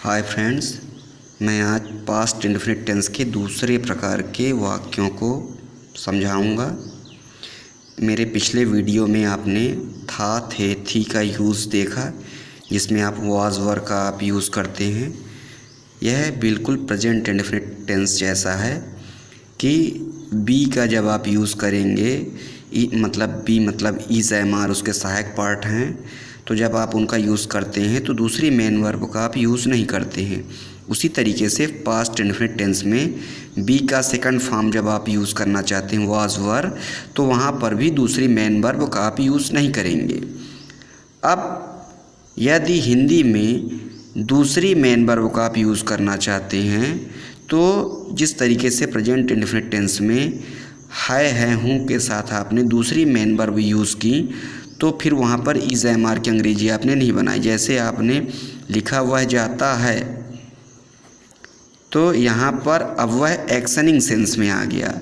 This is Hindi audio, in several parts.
हाय फ्रेंड्स, मैं आज पास्ट इंडेफिनिट टेंस के दूसरे प्रकार के वाक्यों को समझाऊंगा। मेरे पिछले वीडियो में आपने था, थे, थी का यूज़ देखा, जिसमें आप वाज वर का आप यूज़ करते हैं। यह बिल्कुल प्रेजेंट इंडेफिनिट टेंस जैसा है कि बी का जब आप यूज़ करेंगे, बी मतलब इज़ एम आर उसके सहायक पार्ट हैं, तो जब आप उनका यूज़ करते हैं तो दूसरी मेन वर्ब का आप यूज़ नहीं करते हैं। उसी तरीके से पास्ट इंडेफिनिट टेंस में बी का सेकंड फॉर्म जब आप यूज़ करना चाहते हैं वाज वर, तो वहाँ पर भी दूसरी मेन वर्ब का आप यूज़ नहीं करेंगे। अब यदि हिंदी में दूसरी मेन वर्ब का आप यूज़ करना चाहते हैं तो जिस तरीके से प्रेजेंट इंडेफिनिट टेंस में है हूँ के साथ आपने दूसरी मेन वर्ब यूज़ की, तो फिर वहाँ पर इज़ एम आर की अंग्रेजी आपने नहीं बनाई। जैसे आपने लिखा वह जाता है, तो यहाँ पर अब वह एक्शनिंग सेंस में आ गया।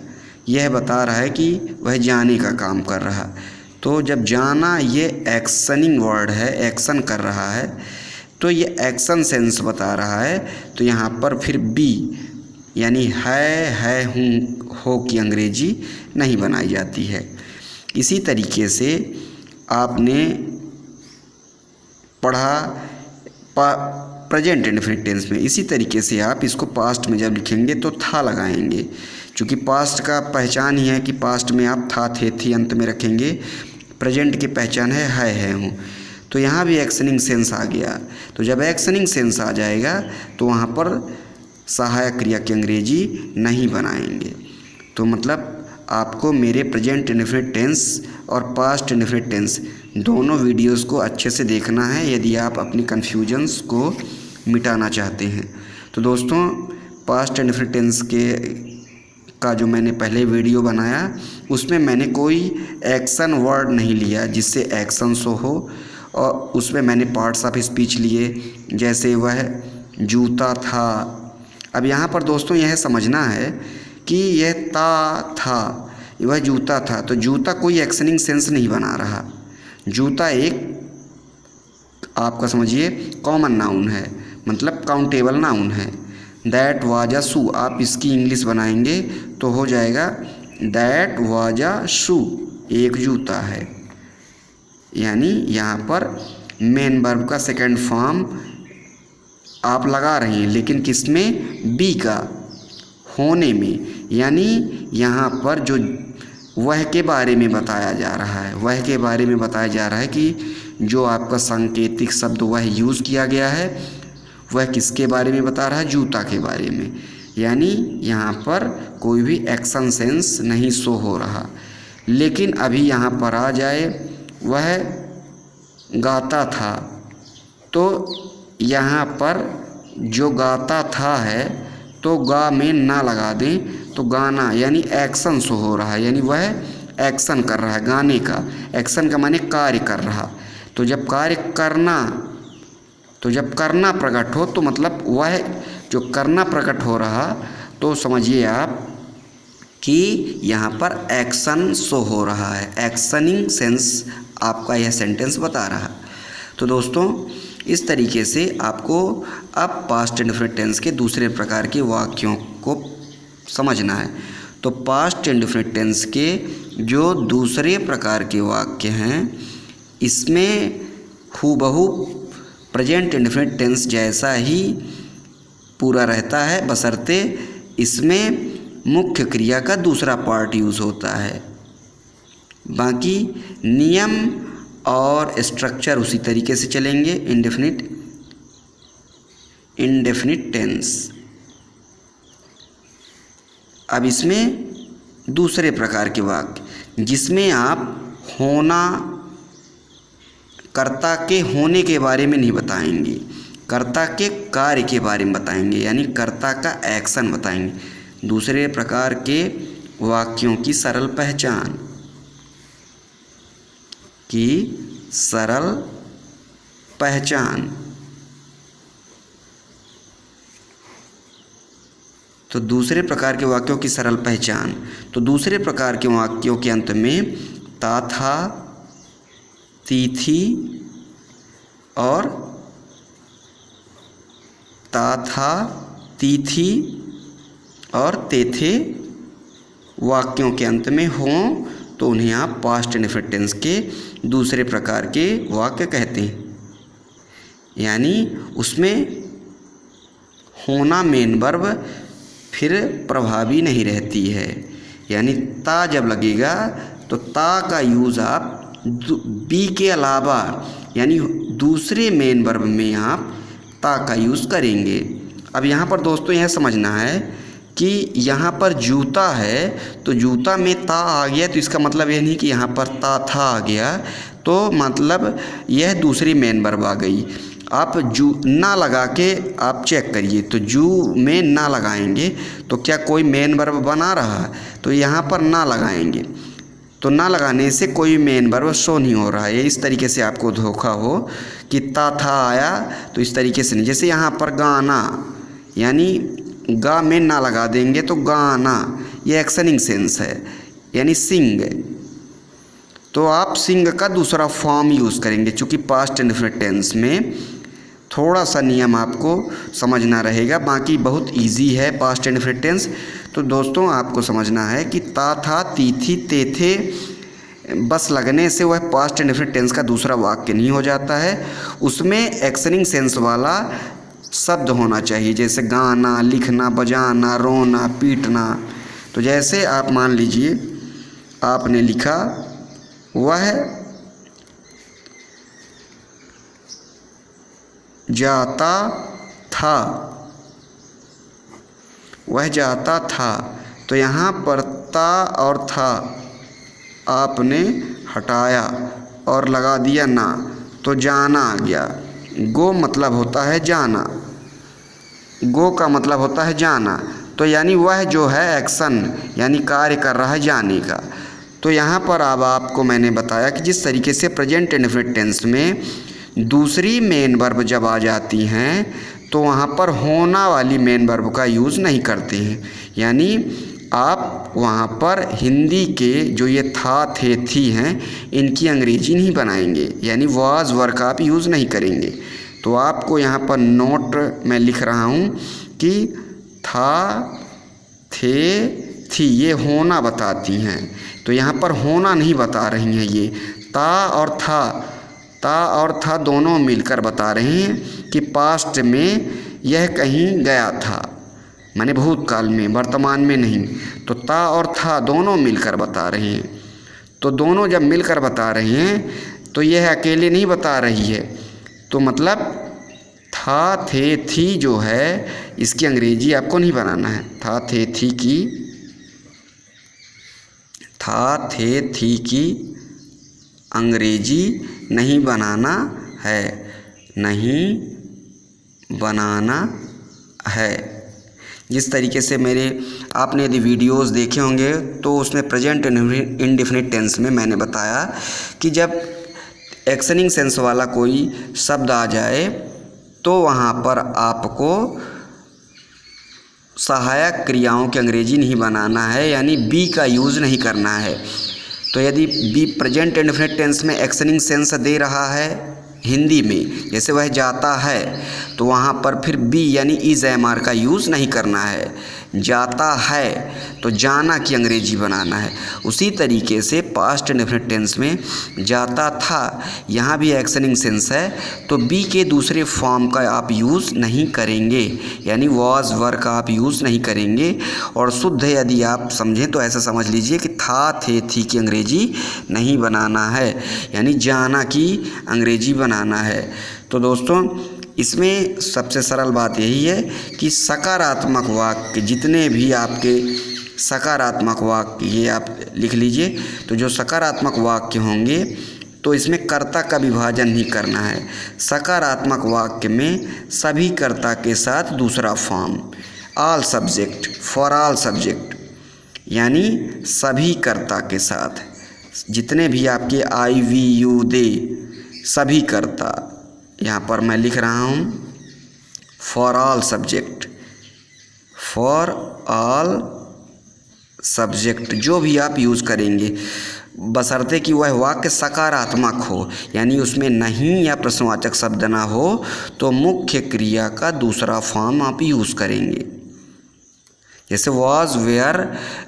यह बता रहा है कि वह जाने का काम कर रहा। तो जब जाना ये एक्शनिंग वर्ड है, एक्शन कर रहा है, तो ये एक्शन सेंस बता रहा है। तो यहाँ पर फिर बी यानी है हूँ हो की अंग्रेजी नहीं बनाई जाती है। इसी तरीके से आपने पढ़ा प्रेजेंट इंडेफिनिट टेंस में, इसी तरीके से आप इसको पास्ट में जब लिखेंगे तो था लगाएंगे, क्योंकि पास्ट का पहचान ही है कि पास्ट में आप था, थे, थी अंत में रखेंगे। प्रेजेंट की पहचान है हूँ, तो यहाँ भी एक्शनिंग सेंस आ गया। तो जब एक्शनिंग सेंस आ जाएगा तो वहाँ पर सहायक क्रिया की अंग्रेजी नहीं बनाएंगे। तो मतलब आपको मेरे प्रेजेंट इंडेफिनिट टेंस और पास्ट इंडेफिनिट टेंस दोनों वीडियोस को अच्छे से देखना है यदि आप अपनी कन्फ्यूजन्स को मिटाना चाहते हैं। तो दोस्तों, पास्ट इंडेफिनिट टेंस का जो मैंने पहले वीडियो बनाया उसमें मैंने कोई एक्शन वर्ड नहीं लिया जिससे एक्शन शो हो, और उसमें मैंने पार्ट्स ऑफ स्पीच लिए, जैसे वह जूता था। अब यहाँ पर दोस्तों यह समझना है कि यह था, वह जूता था, तो जूता कोई एक्शनिंग सेंस नहीं बना रहा। जूता एक आपका समझिए कॉमन नाउन है, मतलब काउंटेबल नाउन है। दैट वाज अ शू, आप इसकी इंग्लिश बनाएंगे तो हो जाएगा दैट वाज अ शू, एक जूता है। यानी यहाँ पर मेन वर्ब का सेकंड फॉर्म आप लगा रहे हैं, लेकिन किसमें? बी का होने में। यानी यहाँ पर जो वह के बारे में बताया जा रहा है, वह के बारे में बताया जा रहा है कि जो आपका सांकेतिक शब्द वह यूज़ किया गया है, वह किसके बारे में बता रहा है? जूता के बारे में। यानी यहाँ पर कोई भी एक्शन सेंस नहीं शो हो रहा। लेकिन अभी यहाँ पर आ जाए वह गाता था, तो यहाँ पर जो गाता था है तो गा में ना लगा दें तो गाना यानी एक्शन शो हो रहा है, यानी वह एक्शन कर रहा है। गाने का एक्शन का माने कार्य कर रहा। तो जब कार्य करना, तो जब करना प्रकट हो तो मतलब वह जो करना प्रकट हो रहा, तो समझिए आप कि यहाँ पर एक्शन शो हो रहा है। एक्शनिंग सेंस आपका यह सेंटेंस बता रहा। तो दोस्तों, इस तरीके से आपको अब पास्ट इंडेफिनिट टेंस के दूसरे प्रकार के वाक्यों को समझना है। तो पास्ट इंडेफिनिट टेंस के जो दूसरे प्रकार के वाक्य हैं, इसमें हूबहू प्रेजेंट इंडेफिनिट टेंस जैसा ही पूरा रहता है, बशर्ते इसमें मुख्य क्रिया का दूसरा पार्ट यूज़ होता है। बाकी नियम और स्ट्रक्चर उसी तरीके से चलेंगे। Indefinite tense. अब इसमें दूसरे प्रकार के वाक्य जिसमें आप होना, कर्ता के होने के बारे में नहीं बताएंगे, कर्ता के कार्य के बारे में बताएंगे, यानी कर्ता का एक्शन बताएंगे। दूसरे प्रकार के वाक्यों की सरल पहचान तो दूसरे प्रकार के वाक्यों की सरल पहचान। तो दूसरे प्रकार के वाक्यों के अंत में ता, था, ती, थी और ता था, ती थी और ते थे वाक्यों के अंत में हों तो उन्हें आप पास्ट इंडेफिनिट टेंस के दूसरे प्रकार के वाक्य कहते हैं। यानी उसमें होना मेन वर्ब फिर प्रभावी नहीं रहती है। यानी ता जब लगेगा तो ता का यूज़ आप बी के अलावा यानी दूसरे मेन वर्ब में आप ता का यूज़ करेंगे। अब यहाँ पर दोस्तों यह समझना है कि यहाँ पर जूता है तो जूता में ता आ गया तो इसका मतलब यह नहीं कि यहाँ पर ता था आ गया, तो मतलब यह दूसरी मेन वर्ब आ गई। आप जू ना लगा के आप चेक करिए, तो जू में ना लगाएंगे तो क्या कोई मेन वर्ब बना रहा, तो यहाँ पर ना लगाएंगे तो ना लगाने से कोई मेन वर्ब शो नहीं हो रहा है। इस तरीके से आपको धोखा हो कि ता था आया तो इस तरीके से नहीं। जैसे यहाँ पर गाना यानी गा में ना लगा देंगे तो गाना, ये एक्शनिंग सेंस है यानी सिंग, तो आप सिंग का दूसरा फॉर्म यूज़ करेंगे। चूँकि पास्ट इंडेफिनिट टेंस में थोड़ा सा नियम आपको समझना रहेगा, बाकी बहुत इजी है पास्ट इंडेफिनिट टेंस। तो दोस्तों आपको समझना है कि ता था, ती थी, ते थे बस लगने से वह पास्ट इंडेफिनिट टेंस का दूसरा वाक्य नहीं हो जाता है, उसमें एक्शनिंग सेंस वाला शब्द होना चाहिए, जैसे गाना, लिखना, बजाना, रोना, पीटना। तो जैसे आप मान लीजिए आपने लिखा वह जाता था, वह जाता था, तो यहाँ पर ता और था आपने हटाया और लगा दिया ना, तो जाना आ गया। गो मतलब होता है जाना, गो का मतलब होता है जाना, तो यानी वह जो है एक्शन यानी कार्य कर रहा है जाने का। तो यहाँ पर अब आपको मैंने बताया कि जिस तरीके से प्रेजेंट इंडेफिनिट टेंस में दूसरी मेन वर्ब जब आ जाती हैं तो वहाँ पर होना वाली मेन वर्ब का यूज़ नहीं करते हैं। यानी आप वहाँ पर हिंदी के जो ये था, थे, थी हैं इनकी अंग्रेजी नहीं बनाएंगे, यानी वाज वर का आप यूज़ नहीं करेंगे। तो आपको यहाँ पर नोट मैं लिख रहा हूँ कि था, थे, थी ये होना बताती हैं, तो यहाँ पर होना नहीं बता रही हैं। ये ता और था दोनों मिलकर बता रहे हैं कि पास्ट में यह कहीं गया था, माने भूतकाल में, वर्तमान में नहीं। तो ता और था दोनों मिलकर बता रहे हैं, तो दोनों जब मिलकर बता रहे हैं तो यह अकेले नहीं बता रही है। तो मतलब था, थे, थी जो है इसकी अंग्रेजी आपको नहीं बनाना है। था, थे, थी की, था, थे, थी की अंग्रेजी नहीं बनाना है, नहीं बनाना है। जिस तरीके से मेरे आपने यदि वीडियोस देखे होंगे तो उसमें प्रेजेंट इंडेफिनिट टेंस में मैंने बताया कि जब एक्शनिंग सेंस वाला कोई शब्द आ जाए तो वहाँ पर आपको सहायक क्रियाओं की अंग्रेजी नहीं बनाना है, यानी बी का यूज़ नहीं करना है। तो यदि बी प्रेजेंट इंडेफिनिट टेंस में एक्शनिंग सेंस दे रहा है हिंदी में, जैसे वह जाता है, तो वहाँ पर फिर बी यानी इज एम आर का यूज़ नहीं करना है। जाता है तो जाना की अंग्रेजी बनाना है। उसी तरीके से पास्ट इंडेफिनिट टेंस में जाता था, यहाँ भी एक्शनिंग सेंस है तो बी के दूसरे फॉर्म का आप यूज़ नहीं करेंगे, यानी वॉज वर का आप यूज़ नहीं करेंगे। और शुद्ध यदि आप समझें तो ऐसा समझ लीजिए कि था, थे, थी की अंग्रेजी नहीं बनाना है, यानी जाना की अंग्रेजी बनाना है। तो दोस्तों इसमें सबसे सरल बात यही है कि सकारात्मक वाक्य जितने भी आपके सकारात्मक वाक्य ये आप लिख लीजिए, तो जो सकारात्मक वाक्य होंगे तो इसमें कर्ता का विभाजन नहीं करना है। सकारात्मक वाक्य में सभी कर्ता के साथ दूसरा form all subject, for all subject, यानी सभी कर्ता के साथ जितने भी आपके आई, वी, यू, दे सभी कर्ता, यहाँ पर मैं लिख रहा हूँ for all subject, for all subject जो भी आप यूज़ करेंगे। बशर्ते कि वह वाक्य सकारात्मक हो, यानी उसमें नहीं या प्रश्नवाचक शब्द ना हो, तो मुख्य क्रिया का दूसरा फॉर्म आप यूज़ करेंगे। जैसे वॉज वेयर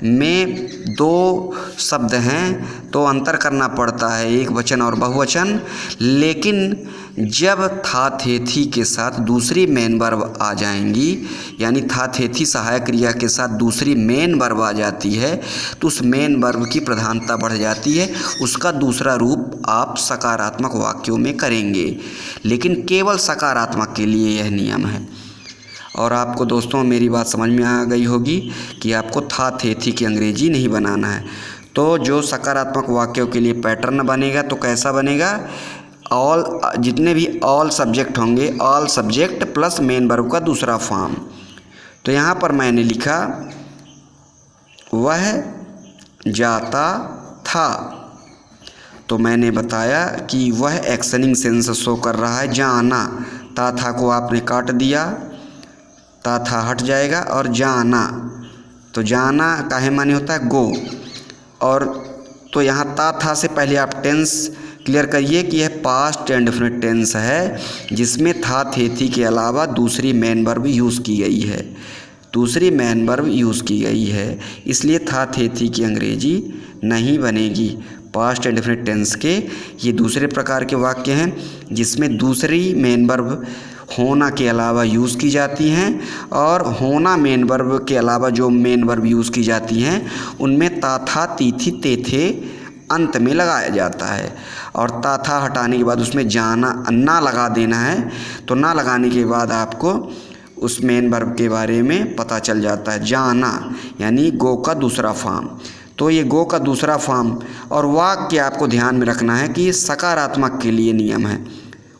में दो शब्द हैं तो अंतर करना पड़ता है, एक वचन और बहुवचन। लेकिन जब था थे थी के साथ दूसरी मेन वर्ब आ जाएंगी, यानी था थे थी सहायक क्रिया के साथ दूसरी मेन वर्ब आ जाती है, तो उस मेन वर्ब की प्रधानता बढ़ जाती है, उसका दूसरा रूप आप सकारात्मक वाक्यों में करेंगे। लेकिन केवल सकारात्मक के लिए यह नियम है। और आपको दोस्तों मेरी बात समझ में आ गई होगी कि आपको था थे थी की अंग्रेजी नहीं बनाना है। तो जो सकारात्मक वाक्यों के लिए पैटर्न बनेगा तो कैसा बनेगा, ऑल, जितने भी ऑल सब्जेक्ट होंगे, all subject plus main verb का दूसरा फॉर्म। तो यहाँ पर मैंने लिखा वह जाता था, तो मैंने बताया कि वह एक्शनिंग सेंस शो कर रहा है। जाना, ता था को आपने काट दिया, ता था हट जाएगा, और जाना, तो जाना काहे माने होता है गो। और तो यहाँ ता था से पहले आप टेंस क्लियर करिए कि यह पास्ट इंडेफिनिट टेंस है, जिसमें था थे थी के अलावा दूसरी मेन वर्ब यूज़ की गई है, दूसरी मेन वर्ब यूज़ की गई है, इसलिए था थे थी की अंग्रेजी नहीं बनेगी। पास्ट इंडेफिनिट टेंस के ये दूसरे प्रकार के वाक्य हैं जिसमें दूसरी मेन वर्ब होना के अलावा यूज़ की जाती हैं, और होना मेन वर्ब के अलावा जो मेन वर्ब यूज़ की जाती हैं उनमें ता था ती थी ते थे अंत में लगाया जाता है। और ता था हटाने के बाद उसमें जाना ना लगा देना है, तो ना लगाने के बाद आपको उस मेन वर्ब के बारे में पता चल जाता है। जाना यानी गो का दूसरा फॉर्म, तो ये गो का दूसरा फॉर्म। और वाक्य आपको ध्यान में रखना है कि सकारात्मक के लिए नियम है,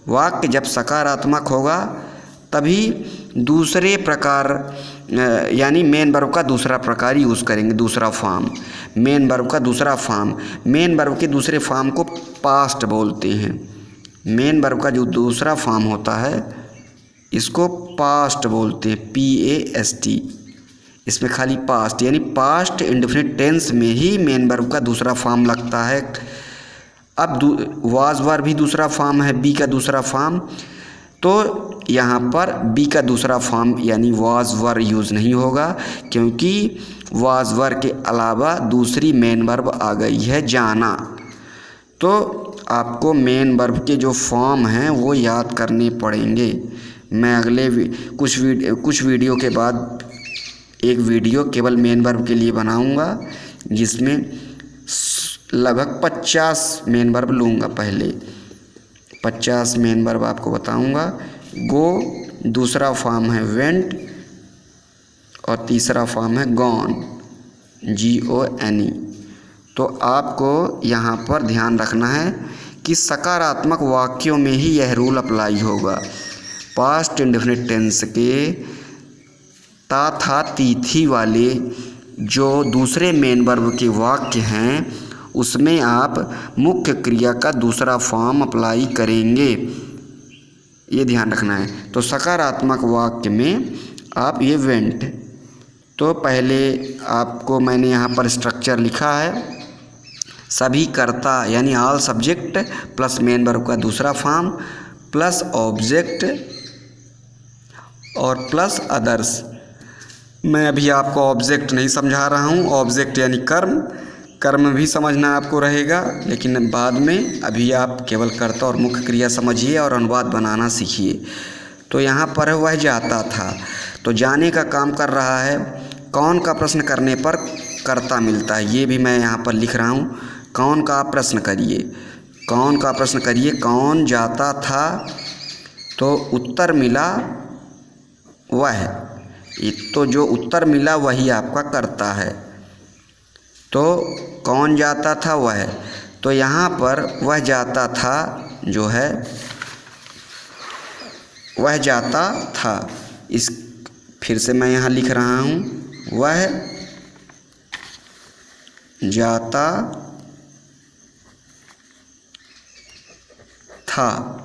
वाक्य जब सकारात्मक होगा तभी दूसरे प्रकार यानी मेन वर्ब का दूसरा प्रकार यूज़ करेंगे, दूसरा फॉर्म, मेन वर्ब का दूसरा फॉर्म। मेन वर्ब के दूसरे फॉर्म को पास्ट बोलते हैं। मेन वर्ब का जो दूसरा फॉर्म होता है इसको पास्ट बोलते हैं, PAST। इसमें खाली पास्ट यानी पास्ट इंडेफिनिट टेंस में ही मेन वर्ब का दूसरा फॉर्म लगता है। अब वाज वर भी दूसरा फॉर्म है, बी का दूसरा फॉर्म, तो यहाँ पर बी का दूसरा फॉर्म यानी वाज वर यूज़ नहीं होगा, क्योंकि वाज वर के अलावा दूसरी मेन वर्ब आ गई है जाना। तो आपको मेन वर्ब के जो फॉर्म हैं वो याद करने पड़ेंगे। मैं अगले कुछ वीडियो के बाद एक वीडियो केवल मेन वर्ब के लिए बनाऊंगा, जिसमें लगभग 50 मेन वर्ब लूँगा। पहले 50 मेन वर्ब आपको बताऊंगा। गो दूसरा फॉर्म है वेंट, और तीसरा फॉर्म है गॉन, GONE। तो आपको यहाँ पर ध्यान रखना है कि सकारात्मक वाक्यों में ही यह रूल अप्लाई होगा। पास्ट इंडेफिनिट टेंस के ता था ती थी वाले जो दूसरे मेन वर्ब के वाक्य हैं उसमें आप मुख्य क्रिया का दूसरा फॉर्म अप्लाई करेंगे, ये ध्यान रखना है। तो सकारात्मक वाक्य में आप ये वेंट, तो पहले आपको मैंने यहाँ पर स्ट्रक्चर लिखा है, सभी कर्ता यानी all subject plus main verb का दूसरा फॉर्म प्लस ऑब्जेक्ट और प्लस अदर्स। मैं अभी आपको ऑब्जेक्ट नहीं समझा रहा हूँ, ऑब्जेक्ट यानी कर्म, कर्म भी समझना आपको रहेगा, लेकिन बाद में अभी आप केवल कर्ता और मुख्य क्रिया समझिए और अनुवाद बनाना सीखिए। तो यहाँ पर वह जाता था, तो जाने का काम कर रहा है, कौन का प्रश्न करने पर कर्ता मिलता है, ये भी मैं यहाँ पर लिख रहा हूँ। कौन का प्रश्न करिए, कौन का प्रश्न करिए, कौन जाता था, तो उत्तर मिला वह, तो जो उत्तर मिला वही आपका कर्ता है। तो कौन जाता था वह, तो यहाँ पर वह जाता था जो है वह जाता था, इस फिर से मैं यहाँ लिख रहा हूँ, वह जाता था,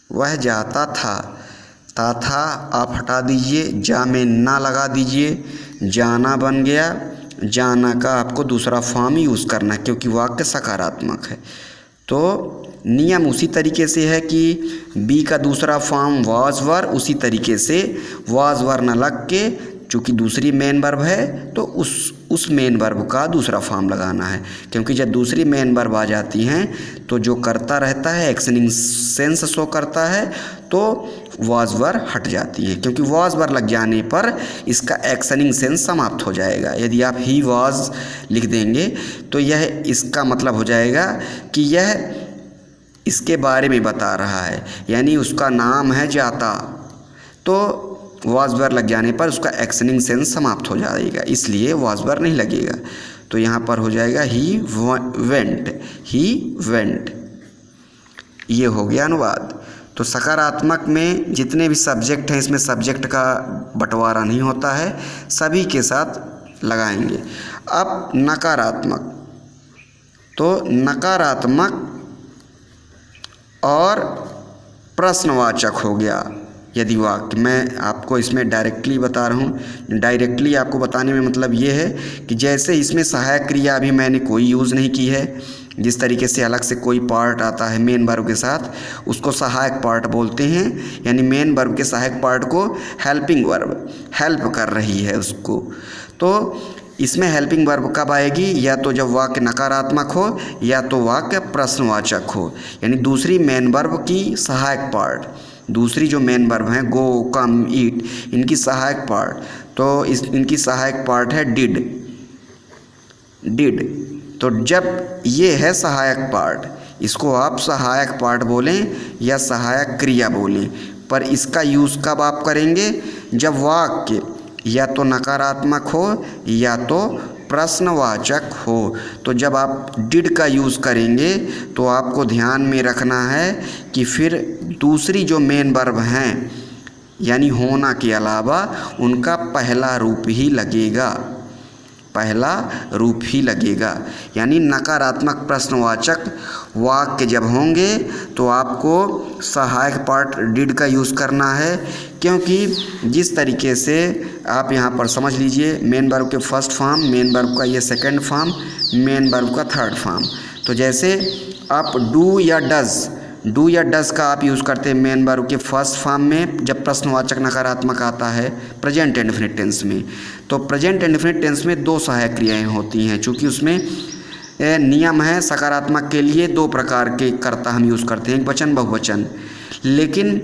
वह जाता था। ता था आप हटा दीजिए, जा में ना लगा दीजिए, जाना बन गया, जाना का आपको दूसरा फॉर्म यूज़ करना है क्योंकि वाक्य सकारात्मक है। तो नियम उसी तरीके से है कि बी का दूसरा फॉर्म वाज वर, उसी तरीके से वाज वर न लग के, चूँकि दूसरी मेन वर्ब है तो उस मेन वर्ब का दूसरा फॉर्म लगाना है, क्योंकि जब दूसरी मेन वर्ब आ जाती हैं तो जो करता रहता है एक्शनिंग सेंस शो करता है तो वाज वर हट जाती है, क्योंकि वाज वर लग जाने पर इसका एक्शनिंग सेंस समाप्त हो जाएगा। यदि आप ही वाज लिख देंगे तो यह इसका मतलब हो जाएगा कि यह इसके बारे में बता रहा है, यानी उसका नाम है जाता, तो वाज वर लग जाने पर उसका एक्शनिंग सेंस समाप्त हो जाएगा, इसलिए वाज वर नहीं लगेगा। तो यहाँ पर हो जाएगा ही वेंट। ये हो गया अनुवाद। तो सकारात्मक में जितने भी सब्जेक्ट हैं इसमें सब्जेक्ट का बंटवारा नहीं होता है, सभी के साथ लगाएंगे। अब नकारात्मक, तो नकारात्मक और प्रश्नवाचक हो गया यदि वाक्य, मैं आपको इसमें डायरेक्टली बता रहा हूँ। डायरेक्टली आपको बताने में मतलब ये है कि जैसे इसमें सहायक क्रिया अभी मैंने कोई यूज़ नहीं की है, जिस तरीके से अलग से कोई पार्ट आता है मेन वर्ब के साथ उसको सहायक पार्ट बोलते हैं, यानी मेन वर्ब के सहायक पार्ट को हेल्पिंग वर्ब हेल्प कर रही है उसको। तो इसमें हेल्पिंग वर्ब कब आएगी, या तो जब वाक्य नकारात्मक हो या तो वाक्य प्रश्नवाचक हो, यानी दूसरी मेन वर्ब की सहायक पार्ट, दूसरी जो मेन वर्ब हैं गो, कम, ईट, इनकी सहायक पार्ट, तो इनकी सहायक पार्ट है डिड। तो जब ये है सहायक पार्ट, इसको आप सहायक पार्ट बोलें या सहायक क्रिया बोलें, पर इसका यूज़ कब आप करेंगे, जब वाक्य या तो नकारात्मक हो या तो प्रश्नवाचक हो। तो जब आप डिड का यूज़ करेंगे तो आपको ध्यान में रखना है कि फिर दूसरी जो मेन वर्ब हैं यानी होना के अलावा उनका पहला रूप ही लगेगा, यानी नकारात्मक प्रश्नवाचक वाक्य जब होंगे तो आपको सहायक पार्ट डिड का यूज़ करना है, क्योंकि जिस तरीके से आप यहाँ पर समझ लीजिए मेन वर्ब के फर्स्ट फॉर्म, मेन वर्ब का ये सेकंड फॉर्म, मेन वर्ब का थर्ड फॉर्म। तो जैसे आप डू या डज का आप यूज़ करते हैं मेन वर्ब के फर्स्ट फॉर्म में जब प्रश्नवाचक नकारात्मक आता है प्रेजेंट इंडेफिनिट टेंस में। तो प्रेजेंट इंडेफिनिट टेंस में दो सहायक क्रियाएं होती हैं, चूँकि उसमें नियम है सकारात्मक के लिए दो प्रकार के कर्ता हम यूज़ करते हैं, एक वचन बहुवचन। लेकिन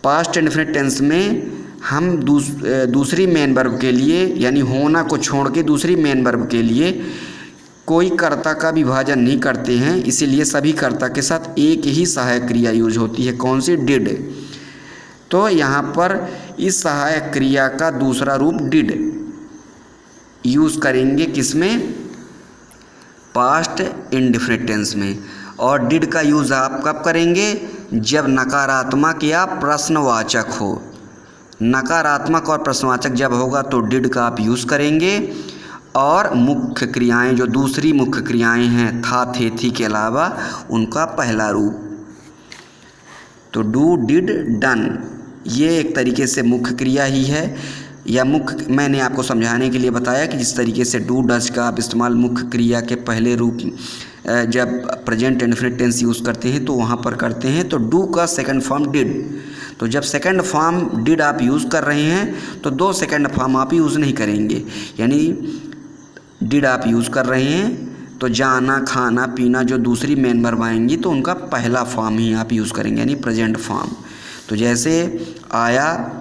पास्ट इंडेफिनिट टेंस में हम दूसरी मेन वर्ब के लिए यानी होना को छोड़ के दूसरी मेन वर्ब के लिए कोई कर्ता का विभाजन नहीं करते हैं, इसीलिए सभी कर्ता के साथ एक ही सहायक क्रिया यूज होती है, कौन सी, डिड। तो यहाँ पर इस सहायक क्रिया का दूसरा रूप डिड यूज़ करेंगे, किसमें, पास्ट इंडेफिनिट टेंस में। और डिड का यूज़ आप कब करेंगे, जब नकारात्मक या प्रश्नवाचक हो। नकारात्मक और प्रश्नवाचक जब होगा तो डिड का आप यूज़ करेंगे, और मुख्य क्रियाएं जो दूसरी मुख्य क्रियाएं हैं था, थे, थी के अलावा उनका पहला रूप। तो डू, डिड, डन ये एक तरीके से मुख्य क्रिया ही है, या मुख्य, मैंने आपको समझाने के लिए बताया कि जिस तरीके से डू डज का आप इस्तेमाल मुख्य क्रिया के पहले रूप जब प्रेजेंट इंडेफिनिट टेंस यूज़ करते हैं तो वहाँ पर करते हैं, तो डू का सेकंड फॉर्म डिड। तो जब सेकंड फॉर्म डिड आप यूज़ कर रहे हैं तो दो सेकंड फॉर्म आप यूज़ नहीं करेंगे, यानी डिड आप यूज़ कर रहे हैं तो जाना, खाना, पीना जो दूसरी मेन वर्ब आएंगी तो उनका पहला फॉर्म ही आप यूज़ करेंगे, यानी प्रेजेंट फॉर्म। तो जैसे आया,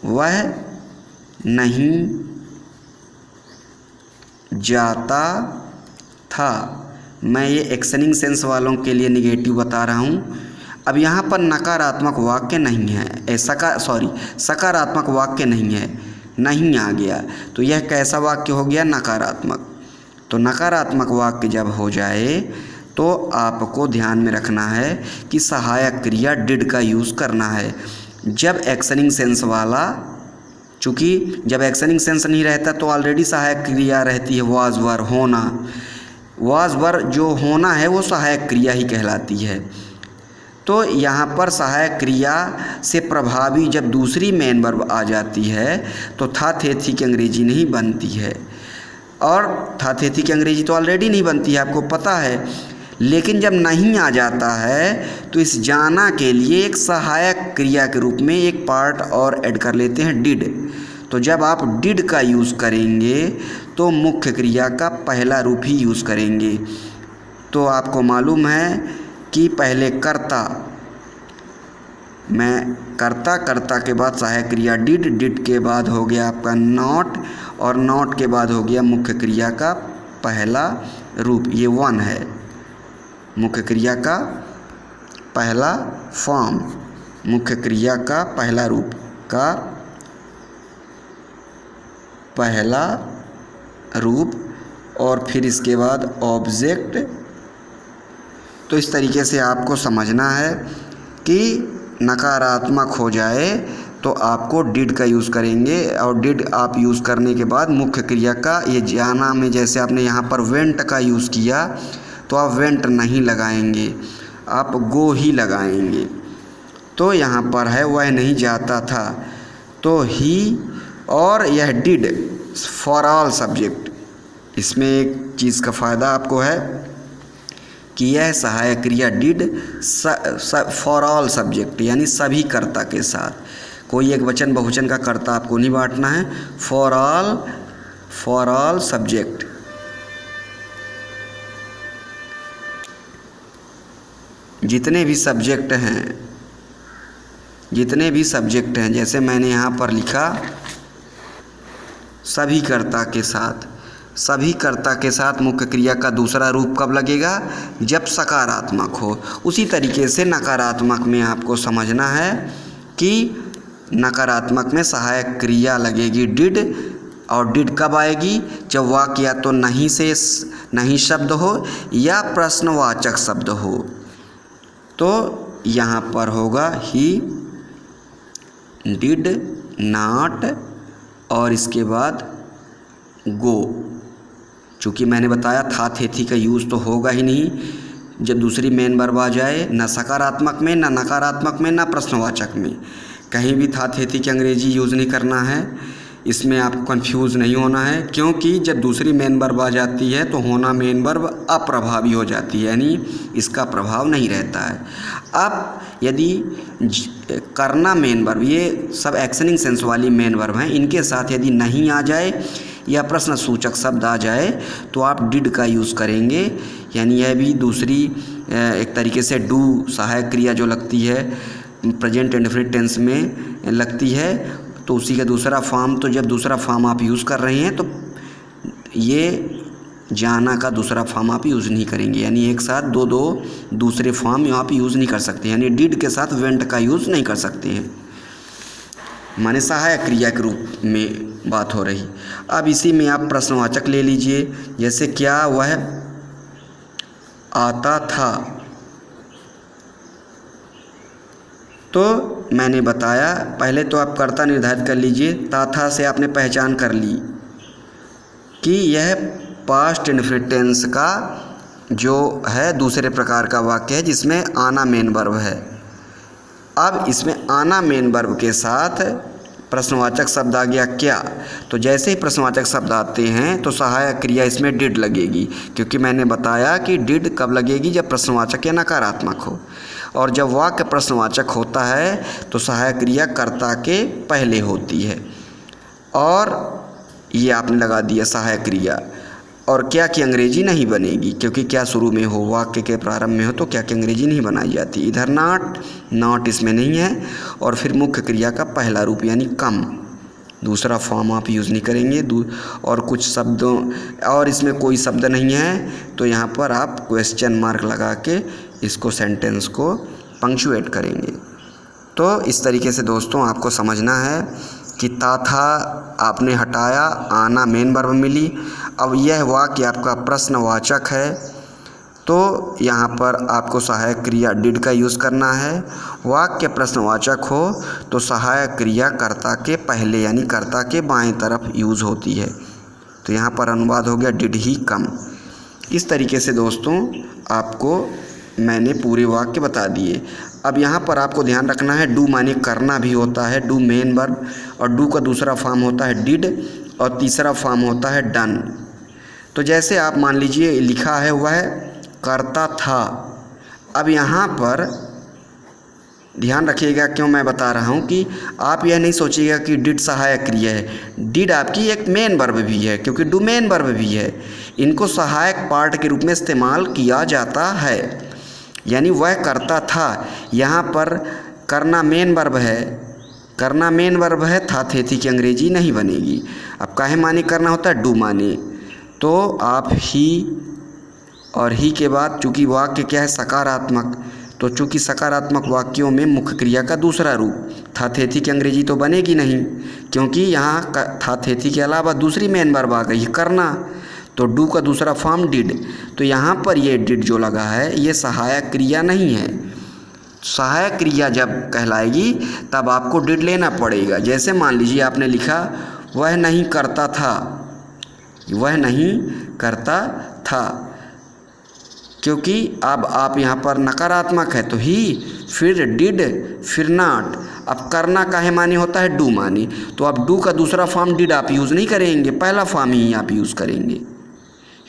वह नहीं जाता था, मैं ये एक्शनिंग सेंस वालों के लिए निगेटिव बता रहा हूँ। अब यहाँ पर नकारात्मक वाक्य नहीं है, सकारात्मक वाक्य नहीं है, नहीं आ गया, तो यह कैसा वाक्य हो गया, नकारात्मक। तो नकारात्मक वाक्य जब हो जाए तो आपको ध्यान में रखना है कि सहायक क्रिया डिड का यूज़ करना है। जब एक्शनिंग सेंस वाला, चूँकि जब एक्शनिंग सेंस नहीं रहता तो ऑलरेडी सहायक क्रिया रहती है वाज वर, होना। वाज वर जो होना है वो सहायक क्रिया ही कहलाती है। तो यहाँ पर सहायक क्रिया से प्रभावी जब दूसरी मेन वर्ब आ जाती है तो था, थे, थी की अंग्रेजी नहीं बनती है। और था थेथी की अंग्रेजी तो ऑलरेडी नहीं बनती है, आपको पता है। लेकिन जब नहीं आ जाता है तो इस जाना के लिए एक सहायक क्रिया के रूप में एक पार्ट और ऐड कर लेते हैं, डिड। तो जब आप डिड का यूज़ करेंगे तो मुख्य क्रिया का पहला रूप ही यूज़ करेंगे। तो आपको मालूम है कि पहले कर्ता, मैं कर्ता के बाद सहायक क्रिया डिड के बाद हो गया आपका नॉट, और नॉट के बाद हो गया मुख्य क्रिया का पहला रूप, ये वन है मुख्य क्रिया का पहला फॉर्म, मुख्य क्रिया का पहला रूप का पहला रूप, और फिर इसके बाद ऑब्जेक्ट। तो इस तरीके से आपको समझना है कि नकारात्मक हो जाए तो आपको डिड का यूज़ करेंगे, और डिड आप यूज़ करने के बाद मुख्य क्रिया का ये जाना में, जैसे आपने यहाँ पर वेंट का यूज़ किया तो आप वेंट नहीं लगाएंगे, आप गो ही लगाएंगे। तो यहाँ पर है वह नहीं जाता था, तो ही, और यह डिड फॉर ऑल सब्जेक्ट। इसमें एक चीज़ का फ़ायदा आपको है कि यह सहायक क्रिया डिड फॉर ऑल सब्जेक्ट, यानी सभी कर्ता के साथ, कोई एक वचन बहुवचन का कर्ता आपको नहीं बांटना है, फॉर ऑल सब्जेक्ट। जितने भी सब्जेक्ट हैं, जैसे मैंने यहाँ पर लिखा सभी कर्ता के साथ, सभी कर्ता के साथ मुख्य क्रिया का दूसरा रूप कब लगेगा, जब सकारात्मक हो। उसी तरीके से नकारात्मक में आपको समझना है कि नकारात्मक में सहायक क्रिया लगेगी डिड, और डिड कब आएगी, जब वाक्य या तो नहीं शब्द हो या प्रश्नवाचक शब्द हो। तो यहाँ पर होगा ही, डिड, नॉट, और इसके बाद गो। चूँकि मैंने बताया था थेथी का यूज़ तो होगा ही नहीं जब दूसरी मेन वर्ब आ जाए, न सकारात्मक में, न नकारात्मक में, न प्रश्नवाचक में, कहीं भी था थेथी की अंग्रेजी यूज़ नहीं करना है। इसमें आपको कंफ्यूज नहीं होना है, क्योंकि जब दूसरी मेन वर्ब आ जाती है तो होना मेन वर्ब अप्रभावी हो जाती है, यानी इसका प्रभाव नहीं रहता है। अब यदि करना मेन वर्ब, ये सब एक्शनिंग सेंस वाली मेन वर्ब हैं, इनके साथ यदि नहीं आ जाए या प्रश्न सूचक शब्द आ जाए तो आप डिड का यूज़ करेंगे, यानी यह भी दूसरी एक तरीके से डू सहायक क्रिया जो लगती है प्रेजेंट इंडेफिनिट टेंस में लगती है, तो उसी का दूसरा फॉर्म। तो जब दूसरा फॉर्म आप यूज़ कर रहे हैं तो ये जाना का दूसरा फॉर्म आप यूज़ नहीं करेंगे, यानी एक साथ दो दूसरे फॉर्म आप यूज़ नहीं कर सकते, यानी डिड के साथ वेंट का यूज़ नहीं कर सकते हैं, माने सहायक क्रिया के रूप में बात हो रही। अब इसी में आप प्रश्नवाचक ले लीजिए, जैसे क्या वह आता था, तो मैंने बताया पहले तो आप कर्ता निर्धारित कर लीजिए, था से आपने पहचान कर ली कि यह पास्ट इंडेफिनिट टेंस का जो है दूसरे प्रकार का वाक्य है जिसमें आना मेन वर्ब है। अब इसमें आना मेन वर्ब के साथ प्रश्नवाचक शब्द आ गया क्या, तो जैसे ही प्रश्नवाचक शब्द आते हैं तो सहायक क्रिया इसमें डिड लगेगी, क्योंकि मैंने बताया कि डिड कब लगेगी, जब प्रश्नवाचक या नकारात्मक हो, और जब वाक्य प्रश्नवाचक होता है तो सहायक क्रिया कर्ता के पहले होती है, और ये आपने लगा दिया सहायक क्रिया। और क्या की अंग्रेजी नहीं बनेगी, क्योंकि क्या शुरू में हो, वाक्य के प्रारंभ में हो, तो क्या की अंग्रेजी नहीं बनाई जाती। इधर नॉट इसमें नहीं है, और फिर मुख्य क्रिया का पहला रूप यानी कम, दूसरा फॉर्म आप यूज़ नहीं करेंगे। और कुछ शब्दों, और इसमें कोई शब्द नहीं है, तो यहाँ पर आप क्वेश्चन मार्क लगा के इसको सेंटेंस को पंक्चुएट करेंगे। तो इस तरीके से दोस्तों आपको समझना है कि था आपने हटाया, आना मेन वर्ब मिली। अब यह वाक्य आपका प्रश्नवाचक है, तो यहाँ पर आपको सहायक क्रिया डिड का यूज़ करना है। वाक्य प्रश्नवाचक हो तो सहायक क्रिया कर्ता के पहले यानी कर्ता के बाएं तरफ यूज़ होती है। तो यहाँ पर अनुवाद हो गया डिड ही कम। इस तरीके से दोस्तों आपको मैंने पूरे वाक्य बता दिए। अब यहाँ पर आपको ध्यान रखना है, डू माने करना भी होता है, डू मेन वर्ब, और डू का दूसरा फॉर्म होता है डिड, और तीसरा फॉर्म होता है डन। तो जैसे आप मान लीजिए लिखा है वह करता था। अब यहाँ पर ध्यान रखिएगा, क्यों मैं बता रहा हूँ कि आप यह नहीं सोचिएगा कि डिड सहायक क्रिया है। डिड आपकी एक मेन वर्ब भी है, क्योंकि डू मेन वर्ब भी है। इनको सहायक पार्ट के रूप में इस्तेमाल किया जाता है। यानी वह करता था, यहाँ पर करना मेन वर्ब है, करना मेन वर्ब है, था थे थी की अंग्रेजी नहीं बनेगी। अब काहे माने करना होता है, डू माने, तो आप ही और ही के बाद चूँकि वाक्य क्या है सकारात्मक, तो चूँकि सकारात्मक वाक्यों में मुख्य क्रिया का दूसरा रूप था थे थी की अंग्रेजी तो बनेगी नहीं, क्योंकि यहाँ था थे थी के अलावा दूसरी मेन वर्ब आ गई करना, तो डू का दूसरा फॉर्म डिड। तो यहाँ पर ये डिड जो लगा है ये सहायक क्रिया नहीं है। सहायक क्रिया जब कहलाएगी तब आपको डिड लेना पड़ेगा। जैसे मान लीजिए आपने लिखा वह नहीं करता था, वह नहीं करता था, क्योंकि अब आप यहाँ पर नकारात्मक है तो ही, फिर डिड, फिर नॉट। अब करना काहे माने होता है, डू माने, तो अब डू का दूसरा फॉर्म डिड आप यूज़ नहीं करेंगे, पहला फॉर्म ही आप यूज़ करेंगे,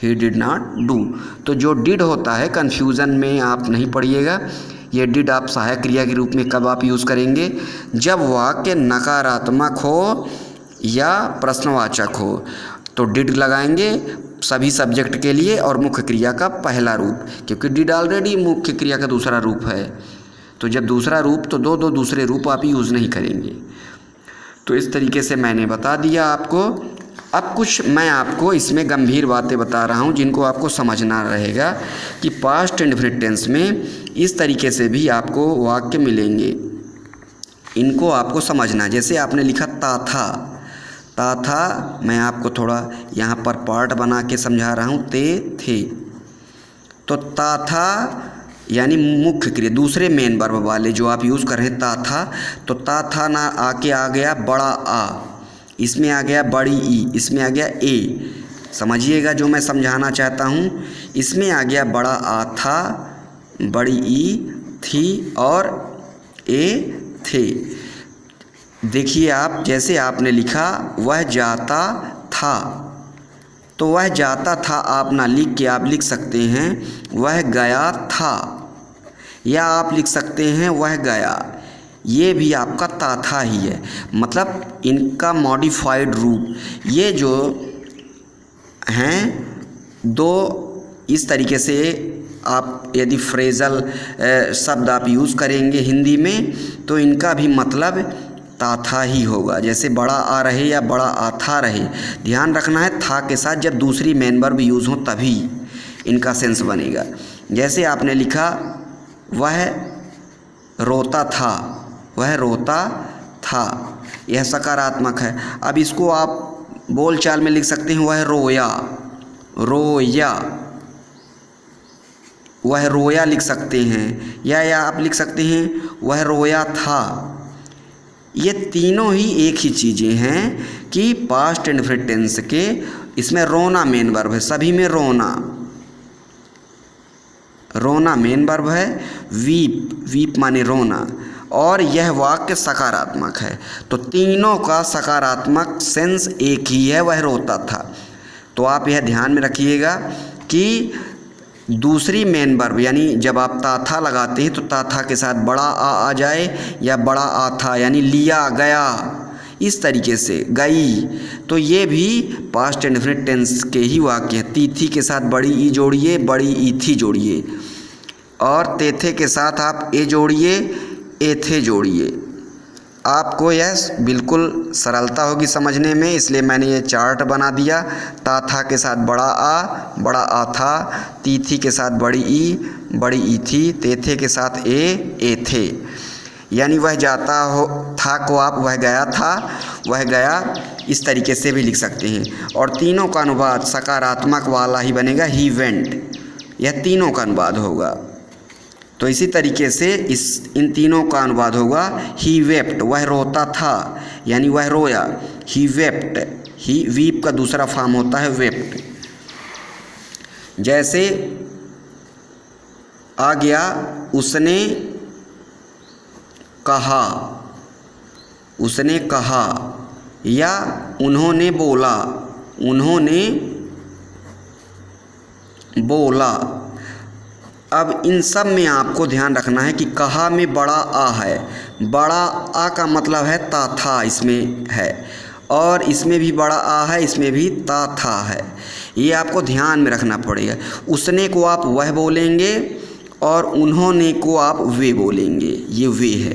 ही डिड नॉट डू। तो जो डिड होता है कन्फ्यूज़न में आप नहीं पड़िएगा। ये डिड आप सहायक क्रिया के रूप में कब आप यूज़ करेंगे, जब वाक्य नकारात्मक हो या प्रश्नवाचक हो, तो डिड लगाएंगे सभी सब्जेक्ट के लिए और मुख्य क्रिया का पहला रूप, क्योंकि डिड ऑलरेडी मुख्य क्रिया का दूसरा रूप है। तो जब दूसरा रूप तो दो दूसरे रूप आप यूज़ नहीं करेंगे। तो इस तरीके से मैंने बता दिया आपको। अब कुछ मैं आपको इसमें गंभीर बातें बता रहा हूँ जिनको आपको समझना रहेगा कि पास्ट इंडेफिनिट टेंस में इस तरीके से भी आपको वाक्य मिलेंगे, इनको आपको समझना। जैसे आपने लिखा ता था, ता था, मैं आपको थोड़ा यहाँ पर पार्ट बना के समझा रहा हूँ, ते थे, तो ता था यानी मुख्य क्रिया दूसरे मेन वर्ब वाले जो आप यूज़ कर रहे हैं ता था, तो ता था ना आके आ गया बड़ा आ, इसमें आ गया बड़ी ई, इसमें आ गया ए। समझिएगा जो मैं समझाना चाहता हूँ, इसमें आ गया बड़ा आ था, बड़ी ई थी और ए थे। देखिए आप, जैसे आपने लिखा वह जाता था, तो वह जाता था आप ना लिख के आप लिख सकते हैं वह गया था, या आप लिख सकते हैं वह गया। ये भी आपका ता था ही है, मतलब इनका मॉडिफाइड रूप। ये जो हैं दो इस तरीके से आप यदि फ्रेजल शब्द आप यूज़ करेंगे हिंदी में तो इनका भी मतलब ता था ही होगा। जैसे बड़ा आ रहे या बड़ा आ था रहे, ध्यान रखना है था के साथ जब दूसरी मेन वर्ब यूज़ हो तभी इनका सेंस बनेगा। जैसे आपने लिखा वह रोता था, वह रोता था, यह सकारात्मक है। अब इसको आप बोल चाल में लिख सकते हैं वह रोया, रोया, वह रोया लिख सकते हैं, या आप लिख सकते हैं वह रोया था। ये तीनों ही एक ही चीज़ें हैं कि पास्ट इंडेफिनिट टेंस के इसमें रोना मेन वर्ब है, सभी में रोना, रोना मेन वर्ब है, वीप, वीप माने रोना, और यह वाक्य सकारात्मक है। तो तीनों का सकारात्मक सेंस एक ही है, वह रोता था। तो आप यह ध्यान में रखिएगा कि दूसरी मेन वर्ब यानी जब आप ता था लगाते हैं तो ता था के साथ बड़ा आ जाए या बड़ा आ था यानी लिया गया, इस तरीके से गई, तो ये भी पास्ट इंडेफिनिट टेंस के ही वाक्य हैं। ती थी के साथ बड़ी ई जोड़िए, बड़ी ई थी जोड़िए, और ते थे के साथ आप ए जोड़िए, ए थे जोड़िए। आपको यह बिल्कुल सरलता होगी समझने में, इसलिए मैंने ये चार्ट बना दिया। ता था के साथ बड़ा आ था, ती थी के साथ बड़ी ई थी, ते थे के साथ ए थे। यानी वह जाता हो था को आप वह गया था, वह गया, इस तरीके से भी लिख सकते हैं। और तीनों का अनुवाद सकारात्मक वाला ही बनेगा, ही वेंट, यह तीनों का अनुवाद होगा। तो इसी तरीके से इन तीनों का अनुवाद होगा ही वेप्ट, वह रोता था यानी वह रोया, ही वेप्ट, ही वीप का दूसरा फॉर्म होता है वेप्ट। जैसे आ गया उसने कहा, उसने कहा, या उन्होंने बोला, उन्होंने बोला। अब इन सब में आपको ध्यान रखना है कि कहा में बड़ा आ है। बड़ा आ का मतलब है ता था इसमें है, और इसमें भी बड़ा आ है, इसमें भी ता था है। ये आपको ध्यान में रखना पड़ेगा। उसने को आप वह बोलेंगे और उन्होंने को आप वे बोलेंगे, ये वे है।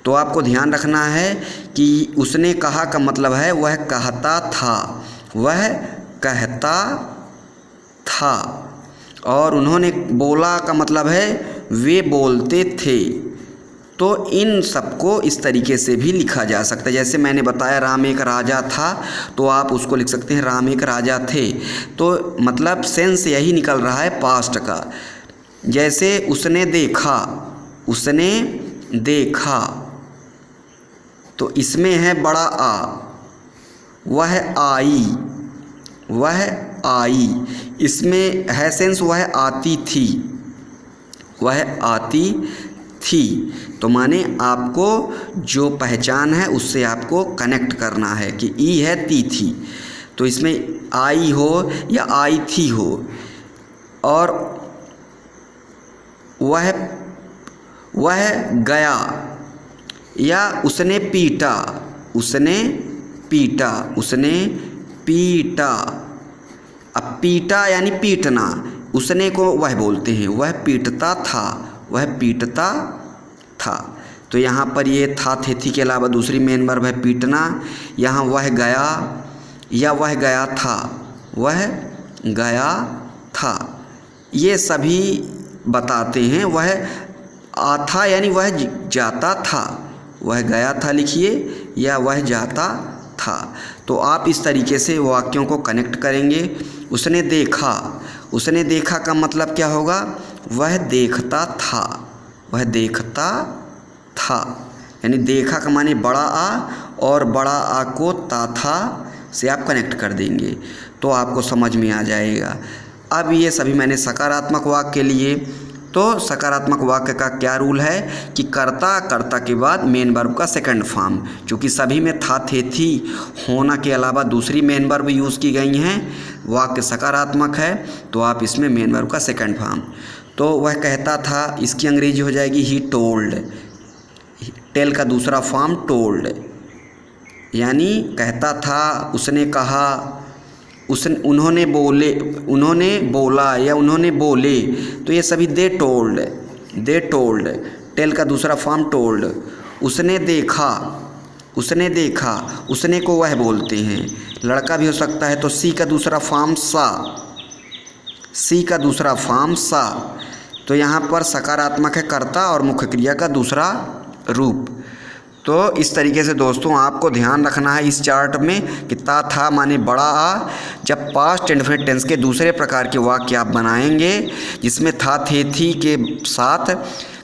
तो आपको ध्यान रखना है कि उसने कहा का मतलब है वह कहता था, वह कहता था, और उन्होंने बोला का मतलब है वे बोलते थे। तो इन सबको इस तरीके से भी लिखा जा सकता है। जैसे मैंने बताया राम एक राजा था, तो आप उसको लिख सकते हैं राम एक राजा थे। तो मतलब सेंस यही निकल रहा है पास्ट का। जैसे उसने देखा, उसने देखा, तो इसमें है बड़ा आ। वह आई, वह आई, इसमें है सेंस वह आती थी, वह आती थी। तो माने आपको जो पहचान है उससे आपको कनेक्ट करना है कि ई है ती थी, तो इसमें आई हो या आई थी हो। और वह गया या उसने पीटा, उसने पीटा, उसने पीटा। अब पीटा यानी पीटना, उसने को वह बोलते हैं, वह पीटता था, वह पीटता था। तो यहाँ पर ये था थेथी के अलावा दूसरी मेन वर्ब है पीटना। यहाँ वह गया या वह गया था, वह गया था, ये सभी बताते हैं। वह था यानी वह जाता था, वह गया था लिखिए, या वह जाता था। तो आप इस तरीके से वाक्यों को कनेक्ट करेंगे। उसने देखा, उसने देखा का मतलब क्या होगा, वह देखता था, वह देखता था। यानी देखा का माने बड़ा आ, और बड़ा आ को ता था से आप कनेक्ट कर देंगे तो आपको समझ में आ जाएगा। अब ये सभी मैंने सकारात्मक वाक्य के लिए। तो सकारात्मक वाक्य का क्या रूल है कि कर्ता, कर्ता के बाद मेन वर्ब का सेकंड फॉर्म। चूँकि सभी में था थे थी होना के अलावा दूसरी मेन वर्ब यूज़ की गई हैं, वाक्य सकारात्मक है, तो आप इसमें मेन वर्ब का सेकंड फॉर्म। तो वह कहता था, इसकी अंग्रेजी हो जाएगी ही टोल्ड। टेल का दूसरा फॉर्म टोल्ड, यानी कहता था, उसने कहा, उन्होंने बोले, उन्होंने बोला या उन्होंने बोले, तो ये सभी they told, they told. Tell का दूसरा फॉर्म टोल्ड। उसने देखा, उसने देखा, उसने को वह बोलते हैं, लड़का भी हो सकता है, तो सी का दूसरा फॉर्म सा, सी का दूसरा फॉर्म सा। तो यहाँ पर सकारात्मक है कर्ता और मुख्य क्रिया का दूसरा रूप। तो इस तरीके से दोस्तों आपको ध्यान रखना है इस चार्ट में कि ता था माने बड़ा आ। जब पास्ट इंडेफिनिट टेंस के दूसरे प्रकार के वाक्य आप बनाएंगे जिसमें था थे थी के साथ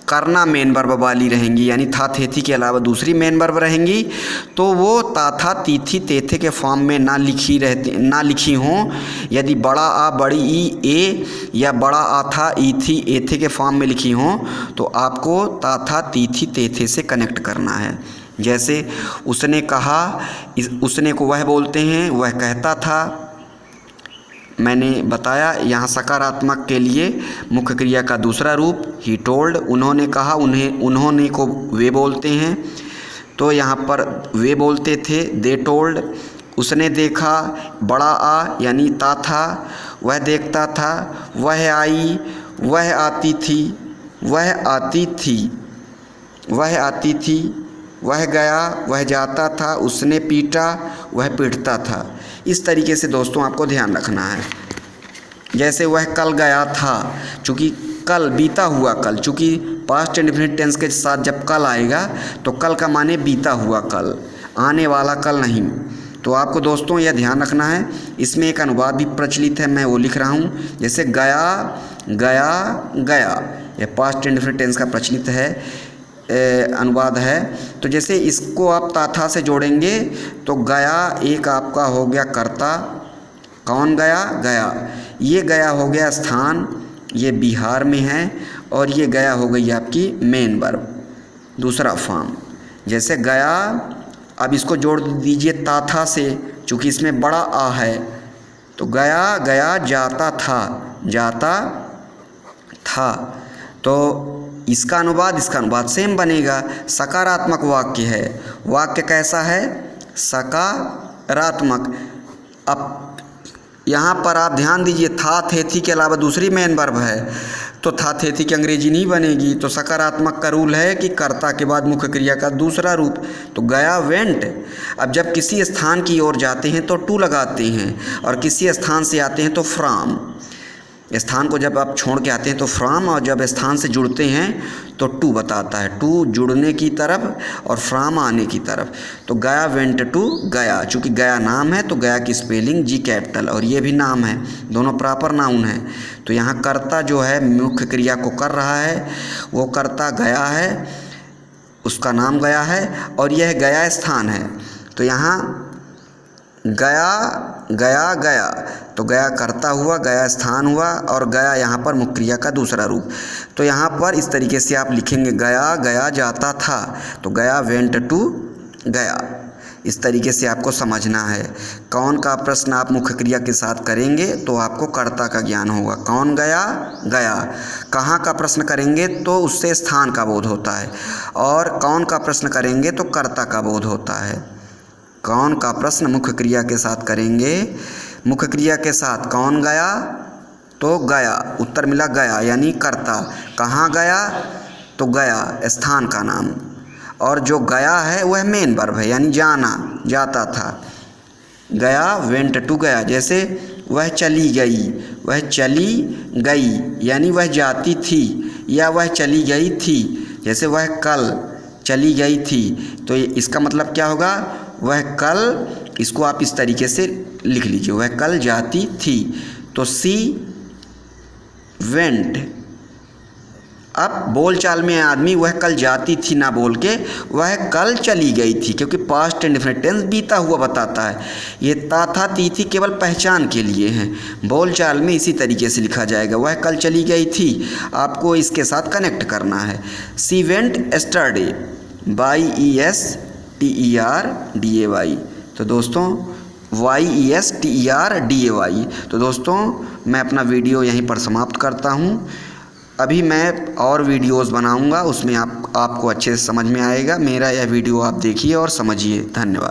करना मेन वर्ब वाली रहेंगी, यानी था थे थी के अलावा दूसरी मेन वर्ब रहेंगी, तो वो ता था ती थी ते थे के फॉर्म में ना लिखी हों। यदि बड़ा आ बड़ी ई ए या बड़ा आ था ई थी ए थे के फॉर्म में लिखी हों, तो आपको ता था ती थी ते थे से कनेक्ट करना है। जैसे उसने कहा, उसने को वह बोलते हैं, वह कहता था। मैंने बताया यहाँ सकारात्मक के लिए मुख्य क्रिया का दूसरा रूप ही टोल्ड। उन्होंने कहा, उन्होंने को वे बोलते हैं, तो यहाँ पर वे बोलते थे, दे टोल्ड। उसने देखा, बड़ा आ यानी ता था, वह देखता था, वह आई, वह आती थी, वह आती थी, वह आती थी, वह गया, वह जाता था, उसने पीटा, वह पीटता था। इस तरीके से दोस्तों आपको ध्यान रखना है। जैसे वह कल गया था, चूँकि कल बीता हुआ कल, चूँकि पास्ट इंडेफिनिट टेंस के साथ जब कल आएगा तो कल का माने बीता हुआ कल, आने वाला कल नहीं। तो आपको दोस्तों यह ध्यान रखना है। इसमें एक अनुवाद भी प्रचलित है, मैं वो लिख रहा हूँ। जैसे गया, गया, गया, यह पास्ट इंडेफिनिट टेंस का प्रचलित है अनुवाद है। तो जैसे इसको आप ताथा से जोड़ेंगे तो गया एक आपका हो गया कर्ता, कौन गया, गया, ये गया हो गया स्थान, ये बिहार में है, और ये गया हो गई आपकी मेन वर्ब दूसरा फॉर्म। जैसे गया, अब इसको जोड़ दीजिए ताथा से, चूँकि इसमें बड़ा आ है, तो गया, गया जाता था, जाता था। तो इसका अनुवाद सेम बनेगा। सकारात्मक वाक्य है। वाक्य कैसा है? सकारात्मक। अब यहाँ पर आप ध्यान दीजिए, था थे थी के अलावा दूसरी मेन वर्ब है, तो था थे थी की अंग्रेजी नहीं बनेगी। तो सकारात्मक का रूल है कि कर्ता के बाद मुख्य क्रिया का दूसरा रूप। तो गया वेंट। अब जब किसी स्थान की ओर जाते हैं तो टू लगाते हैं, और किसी स्थान से आते हैं तो फ्रॉम। स्थान को जब आप छोड़ के आते हैं तो फ्रॉम, और जब स्थान से जुड़ते हैं तो टू बताता है। टू जुड़ने की तरफ और फ्रॉम आने की तरफ। तो गया वेंट टू गया। चूँकि गया नाम है तो गया की स्पेलिंग जी कैपिटल, और ये भी नाम है, दोनों प्रॉपर नाउन है। तो यहाँ कर्ता जो है मुख्य क्रिया को कर रहा है, वो कर्ता गया है, उसका नाम गया है, और यह गया स्थान है। तो यहाँ गया गया गया, तो गया कर्ता हुआ, गया स्थान हुआ, और गया यहाँ पर मुख्य क्रिया का दूसरा रूप। तो यहाँ पर इस तरीके से आप लिखेंगे, गया गया जाता था। तो गया वेंट टू गया। इस तरीके से आपको समझना है। कौन का प्रश्न आप मुख्य क्रिया के साथ करेंगे तो आपको कर्ता का ज्ञान होगा। कौन गया? गया। कहाँ का प्रश्न करेंगे तो उससे स्थान का बोध होता है, और कौन का प्रश्न करेंगे तो कर्ता का बोध होता है। कौन का प्रश्न मुख्य क्रिया के साथ करेंगे, मुख्य क्रिया के साथ कौन गया तो गया, उत्तर मिला गया यानी कर्ता। कहाँ गया तो गया स्थान का नाम, और जो गया है वह मेन वर्ब है यानी जाना, जाता था। गया वेंट टू गया। जैसे वह चली गई, वह चली गई यानी वह जाती थी, या वह चली गई थी। जैसे वह कल चली गई थी, तो इसका मतलब क्या होगा? वह कल, इसको आप इस तरीके से लिख लीजिए, वह कल जाती थी। तो सी वेंट। अब बोलचाल में आदमी वह कल जाती थी ना बोल के वह कल चली गई थी, क्योंकि पास्ट इंडेफिनिट टेंस बीता हुआ बताता है। ये ता था ती थी केवल पहचान के लिए हैं। बोलचाल में इसी तरीके से लिखा जाएगा, वह कल चली गई थी। आपको इसके साथ कनेक्ट करना है। She went yesterday, YESTERDAY। तो दोस्तों YESTERDAY। तो दोस्तों मैं अपना वीडियो यहीं पर समाप्त करता हूँ। अभी मैं और वीडियोस बनाऊंगा, उसमें आपको अच्छे से समझ में आएगा। मेरा यह वीडियो आप देखिए और समझिए। धन्यवाद।